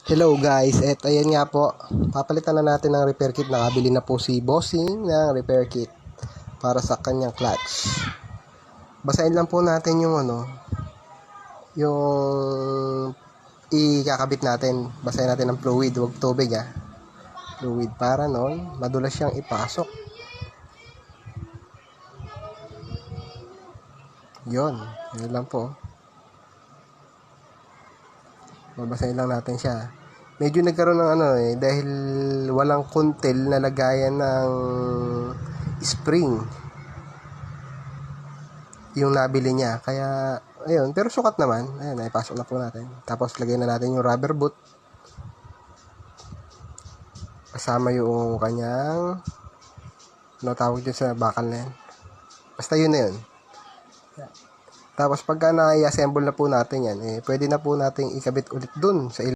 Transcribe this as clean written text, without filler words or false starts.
Hello guys, eto ayan nga po. Papalitan na natin ng repair kit. Nakabili na po si Bossing ng repair kit para sa kanyang clutch. Basahin lang po natin yung yung ikakabit natin. Basahin natin ng fluid, huwag tubig Fluid para madulas siyang ipasok. Yun lang po. Babasahin lang natin siya. Medyo nagkaroon ng dahil walang kuntil na lagayan ng spring yung nabili niya. Kaya, ayun. Pero sukat naman. Ayun, naipasok na po natin. Tapos, lagay na natin yung rubber boot. Kasama yung kanyang tawag dyan sa bakal na yan. Basta yun na yun. Tapos, pagka na-assemble na po natin yan, pwede na po nating ikabit ulit dun sa